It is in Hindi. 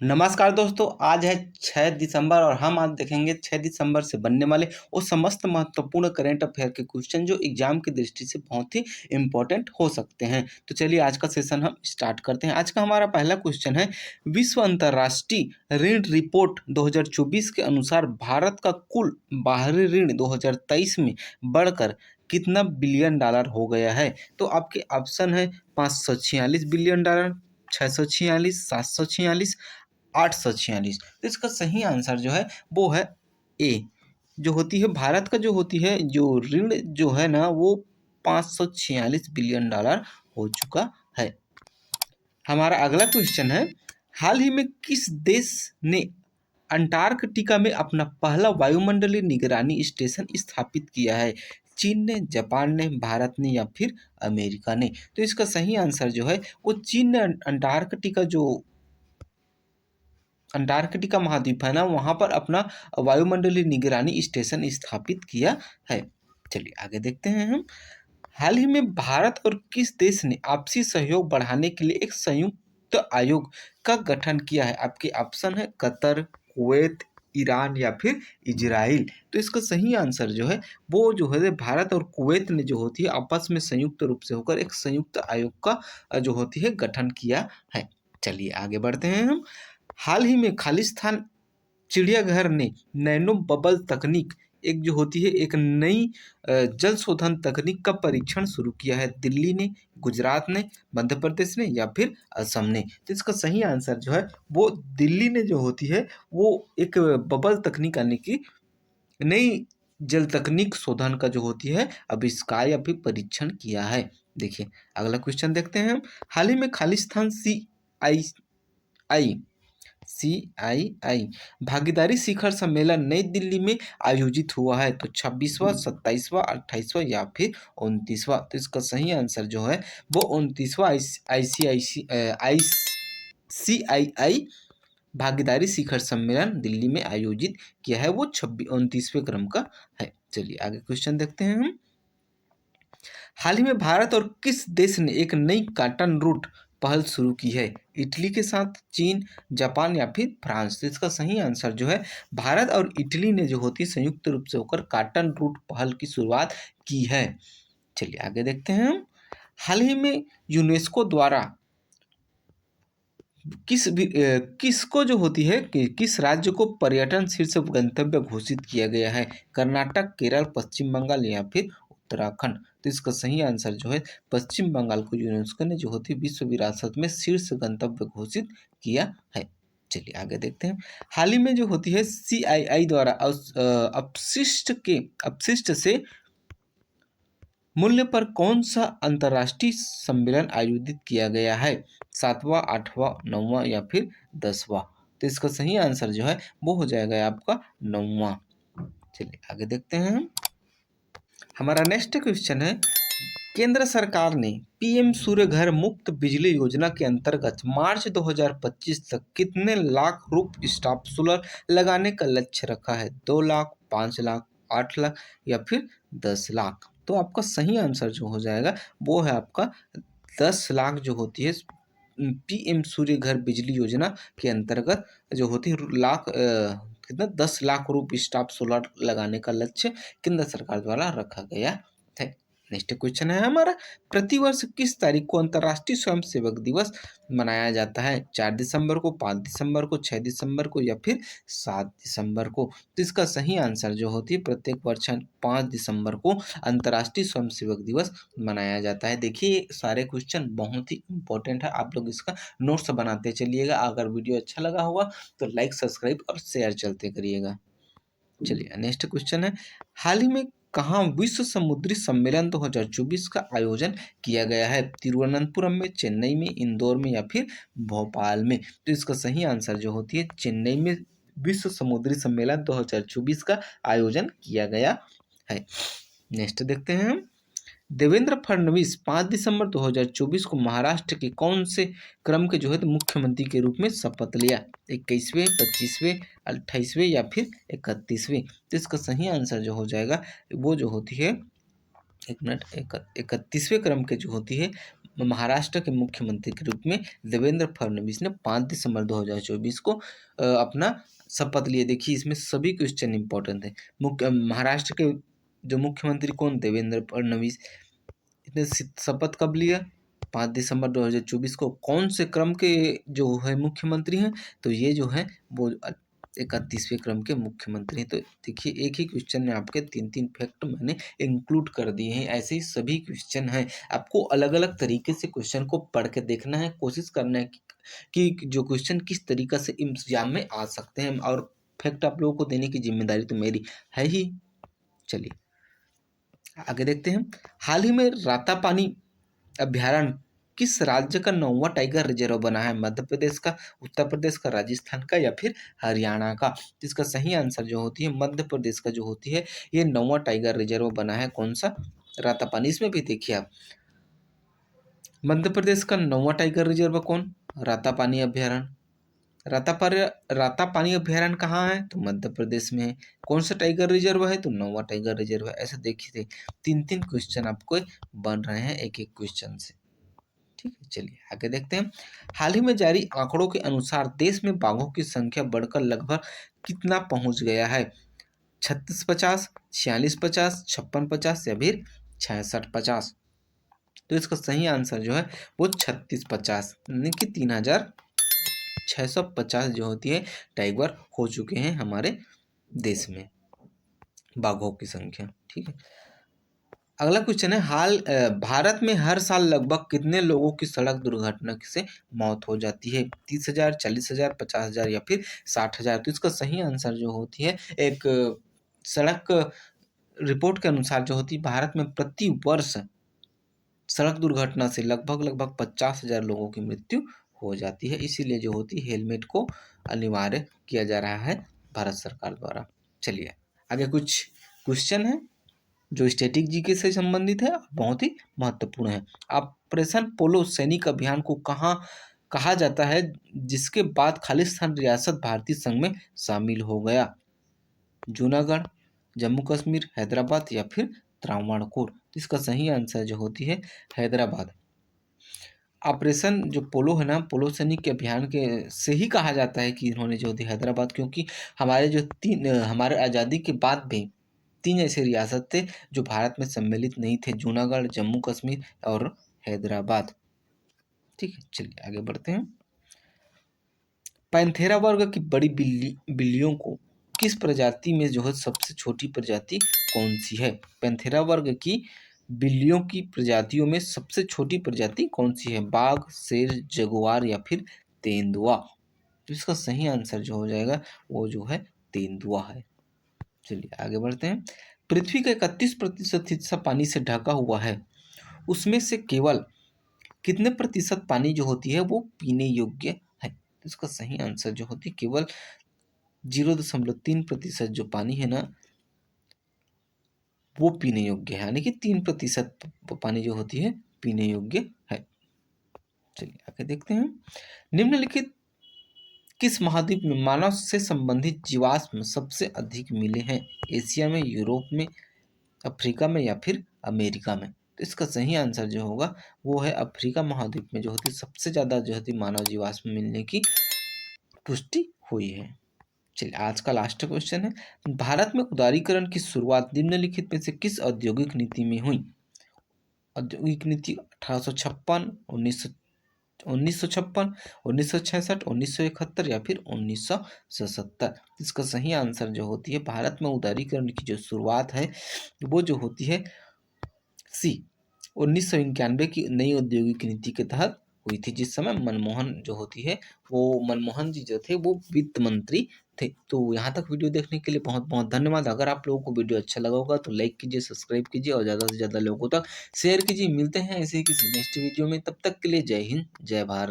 नमस्कार दोस्तों, आज है 6 दिसंबर और हम आज देखेंगे 6 दिसंबर से बनने वाले वो समस्त महत्वपूर्ण करंट अफेयर के क्वेश्चन जो एग्जाम की दृष्टि से बहुत ही इम्पोर्टेंट हो सकते हैं। तो चलिए आज का सेशन हम स्टार्ट करते हैं। आज का हमारा पहला क्वेश्चन है, विश्व अंतर्राष्ट्रीय ऋण रिपोर्ट 2024 के अनुसार भारत का कुल बाहरी ऋण 2023 में बढ़कर कितना बिलियन डॉलर हो गया है। तो आपके ऑप्शन है 546 बिलियन डॉलर, 646, 746, 846। तो इसका सही आंसर जो है वो है ए, जो होती है भारत का जो होती है जो ऋण जो है ना वो 546 बिलियन डॉलर हो चुका है। हमारा अगला क्वेश्चन है, हाल ही में किस देश ने अंटार्कटिका में अपना पहला वायुमंडलीय निगरानी स्टेशन स्थापित किया है? चीन ने, जापान ने, भारत ने या फिर अमेरिका ने? तो इसका सही आंसर जो है वो चीन ने अंटार्कटिका महाद्वीप है ना वहाँ पर अपना वायुमंडलीय निगरानी स्टेशन स्थापित किया है। चलिए आगे देखते हैं हम। हाल ही में भारत और किस देश ने आपसी सहयोग बढ़ाने के लिए एक संयुक्त आयोग का गठन किया है? आपके ऑप्शन है कतर, कुवैत, ईरान या फिर इजराइल। तो इसका सही आंसर जो है वो जो है भारत और कुवैत ने जो होती है आपस में संयुक्त रूप से होकर एक संयुक्त आयोग का जो होती है गठन किया है। चलिए आगे बढ़ते हैं हम। हाल ही में खालिस्तान चिड़ियाघर ने नैनो बबल तकनीक एक जो होती है एक नई जल शोधन तकनीक का परीक्षण शुरू किया है? दिल्ली ने, गुजरात ने, मध्य प्रदेश ने या फिर असम ने? तो इसका सही आंसर जो है वो दिल्ली ने जो होती है वो एक बबल तकनीक यानी कि नई जल तकनीक शोधन का जो होती है आविष्कार या फिर परीक्षण किया है। देखिए अगला क्वेश्चन देखते हैं हम। हाल ही में खालिस्तान आई CII भागीदारी शिखर सम्मेलन नई दिल्ली में आयोजित हुआ है। तो 26वां, 27वां, 28वां या फिर 29वां? तो इसका सही आंसर जो है वो 29वां CII भागीदारी शिखर सम्मेलन दिल्ली में आयोजित किया है, वो 29वें क्रम का है। चलिए आगे क्वेश्चन देखते हैं हम। हाल ही में भारत और किस देश ने एक नई कॉटन रूट पहल शुरू की है? इटली के साथ, चीन, जापान या फिर फ्रांस? तो इसका सही आंसर जो है भारत और इटली ने जो होती है संयुक्त रूप से होकर कॉटन रूट पहल की शुरुआत की है। चलिए आगे देखते हैं हम। हाल ही में यूनेस्को द्वारा किसको जो होती है किस राज्य को पर्यटन शीर्ष गंतव्य घोषित किया गया है? कर्नाटक, केरल, पश्चिम बंगाल या फिर उत्तराखंड? तो इसका सही आंसर जो है पश्चिम बंगाल को यूनेस्को ने जो होती है विश्व विरासत में शीर्ष गंतव्य घोषित किया है। चलिए आगे देखते हैं। हाल ही में जो होती है CII द्वारा अपशिष्ट से मूल्य पर कौन सा अंतर्राष्ट्रीय सम्मेलन आयोजित किया गया है? 7वां, 8वां, 9वां या फिर 10वां? तो इसका सही आंसर जो है वो हो जाएगा आपका 9वां। चलिए आगे देखते हैं हम। हमारा नेक्स्ट क्वेश्चन है, केंद्र सरकार ने PM सूर्य घर मुफ्त बिजली योजना के अंतर्गत मार्च 2025 तक कितने लाख रूप स्टॉप सोलर लगाने का लक्ष्य रखा है? 2 लाख, 5 लाख, 8 लाख या फिर 10 लाख? तो आपका सही आंसर जो हो जाएगा वो है आपका 10 लाख जो होती है PM सूर्य घर बिजली योजना के अंतर्गत जो होती है कितना 10 लाख रूप स्टॉप सोलर लगाने का लक्ष्य केंद्र सरकार द्वारा रखा गया है। नेक्स्ट क्वेश्चन है हमारा, प्रतिवर्ष किस तारीख को अंतर्राष्ट्रीय स्वयंसेवक दिवस मनाया जाता है? 4 दिसंबर को, 5 दिसंबर को, 6 दिसंबर को या फिर 7 दिसंबर को? तो इसका सही आंसर जो होती है प्रत्येक वर्ष 5 दिसंबर को अंतर्राष्ट्रीय स्वयंसेवक दिवस मनाया जाता है। देखिए सारे क्वेश्चन बहुत ही इंपॉर्टेंट है, आप लोग इसका नोट्स बनाते चलिएगा। अगर वीडियो अच्छा लगा होगा तो लाइक, सब्सक्राइब और शेयर चलते करिएगा। चलिए नेक्स्ट क्वेश्चन है, हाल ही में कहाँ विश्व समुद्री सम्मेलन 2024 का आयोजन किया गया है? तिरुवनंतपुरम में, चेन्नई में, इंदौर में या फिर भोपाल में? तो इसका सही आंसर जो होती है चेन्नई में विश्व समुद्री सम्मेलन 2024 का आयोजन किया गया है। नेक्स्ट देखते हैं हम। देवेंद्र फडणवीस 5 दिसंबर 2024 को महाराष्ट्र के कौन से क्रम के जो है मुख्यमंत्री के रूप में शपथ लिया? 21वें, 25वें, 28वें या फिर 31वें? तो इसका सही आंसर जो हो जाएगा वो जो होती है 31वें क्रम के जो होती है महाराष्ट्र के मुख्यमंत्री के रूप में देवेंद्र फडणवीस ने 5 दिसंबर 2024 को अपना शपथ लिए। देखिए इसमें सभी क्वेश्चन इंपॉर्टेंट है। महाराष्ट्र के जो मुख्यमंत्री कौन, देवेंद्र फडणवीस। इतने शपथ कब लिया, 5 दिसंबर 2024 को। कौन से क्रम के जो है मुख्यमंत्री हैं, तो ये जो है वो 31वें क्रम के मुख्यमंत्री हैं। तो देखिए एक ही क्वेश्चन में आपके 3-3 फैक्ट मैंने इंक्लूड कर दिए हैं। ऐसे ही सभी क्वेश्चन हैं, आपको अलग अलग तरीके से क्वेश्चन को पढ़ के देखना है, कोशिश करना है कि जो क्वेश्चन किस तरीका से एग्जाम में आ सकते हैं, और फैक्ट आप लोगों को देने की जिम्मेदारी तो मेरी है ही। चलिए आगे देखते हैं। हाल ही में रातापानी अभ्यारण्य किस राज्य का 9वां टाइगर रिजर्व बना है? मध्य प्रदेश का, उत्तर प्रदेश का, राजस्थान का या फिर हरियाणा का? तो इसका सही आंसर जो होती है मध्य प्रदेश का जो होती है, ये 9वां टाइगर रिजर्व बना है। कौन सा? रातापानी। इसमें भी देखिए आप, मध्य प्रदेश का 9वां टाइगर रिजर्व कौन? रातापानी अभ्यारण्य। रातापानी अभ्यारण्य कहाँ है? तो मध्य प्रदेश में है। कौन सा टाइगर रिजर्व है? तो 9वां टाइगर रिजर्व है। ऐसे देखिए 3-3 क्वेश्चन आपको बन रहे हैं एक एक क्वेश्चन से। ठीक है, चलिए आगे देखते हैं। हाल ही में जारी आंकड़ों के अनुसार देश में बाघों की संख्या बढ़कर लगभग कितना पहुंच गया है? 3650, 4650, 5650 या फिर 6650? तो इसका सही आंसर जो है वो 3650, यानी कि 3650 जो होती है टाइगर हो चुके हैं हमारे देश में, बाघों की संख्या। ठीक है, अगला क्वेश्चन है, भारत में हर साल लगभग कितने लोगों की सड़क दुर्घटना से मौत हो जाती है? 30,000, 40,000, 50,000 या फिर 60,000? तो इसका सही आंसर जो होती है, एक सड़क रिपोर्ट के अनुसार जो होती है, भारत में प्रति वर्ष सड़क दुर्घटना से लगभग 50,000 लोगों की मृत्यु हो जाती है। इसीलिए जो होती है हेलमेट को अनिवार्य किया जा रहा है भारत सरकार द्वारा। चलिए आगे कुछ क्वेश्चन है जो स्टैटिक जीके से संबंधित है, बहुत ही महत्वपूर्ण है। ऑपरेशन पोलो सैनिक अभियान को कहाँ कहा जाता है, जिसके बाद खालिस्तान रियासत भारतीय संघ में शामिल हो गया? जूनागढ़, जम्मू कश्मीर, हैदराबाद या फिर त्रावणकोर? इसका सही आंसर जो होती है हैदराबाद। ऑपरेशन जो पोलो है ना, पोलो सैनिक के अभियान के से ही कहा जाता है कि इन्होंने जो होती हैदराबाद, क्योंकि हमारे जो हमारे आज़ादी के बाद भी 3 ऐसे रियासत थे जो भारत में सम्मिलित नहीं थे, जूनागढ़, जम्मू कश्मीर और हैदराबाद। ठीक है, चलिए आगे बढ़ते हैं। पैंथेरा वर्ग की बड़ी बिल्लियों को किस प्रजाति में जो है सबसे छोटी प्रजाति कौन सी है? पैंथेरा वर्ग की बिल्लियों की प्रजातियों में सबसे छोटी प्रजाति कौन सी है? बाघ, शेर, जगुआर या फिर तेंदुआ? तो इसका सही आंसर जो हो जाएगा वो जो है तेंदुआ है। चलिए आगे बढ़ते हैं। पृथ्वी का 31% हिस्सा पानी से ढका हुआ है, उसमें से केवल कितने प्रतिशत पानी जो होती है वो पीने योग्य है? तो इसका सही आंसर जो होती है केवल 0.3% जो पानी है ना वो पीने योग्य है, यानी कि 3% पानी जो होती है पीने योग्य है। चलिए आगे देखते हैं। निम्नलिखित किस महाद्वीप में मानव से संबंधित जीवाश्म सबसे अधिक मिले हैं? एशिया में, यूरोप में, अफ्रीका में या फिर अमेरिका में? तो इसका सही आंसर जो होगा वो है अफ्रीका महाद्वीप में जो होती है सबसे ज्यादा जो होती मानव जीवाश्म मिलने की पुष्टि हुई है। चलिए आज का लास्ट क्वेश्चन है, भारत में उदारीकरण की शुरुआत निम्नलिखित में से किस औद्योगिक नीति में हुई? औद्योगिक नीति 1856, 1956, 1966, 1971 या फिर 1977? इसका सही आंसर जो होती है भारत में उदारीकरण की जो शुरुआत है वो जो होती है सी 1991 की नई औद्योगिक नीति के तहत हुई थी, जिस समय मनमोहन जो होती है वो मनमोहन जी जो थे वो वित्त मंत्री थे। तो यहाँ तक वीडियो देखने के लिए बहुत बहुत धन्यवाद। अगर आप लोगों को वीडियो अच्छा लगा होगा तो लाइक कीजिए, सब्सक्राइब कीजिए और ज़्यादा से ज़्यादा लोगों तक शेयर कीजिए। मिलते हैं ऐसे ही किसी नेक्स्ट वीडियो में, तब तक के लिए जय हिंद, जय भारत।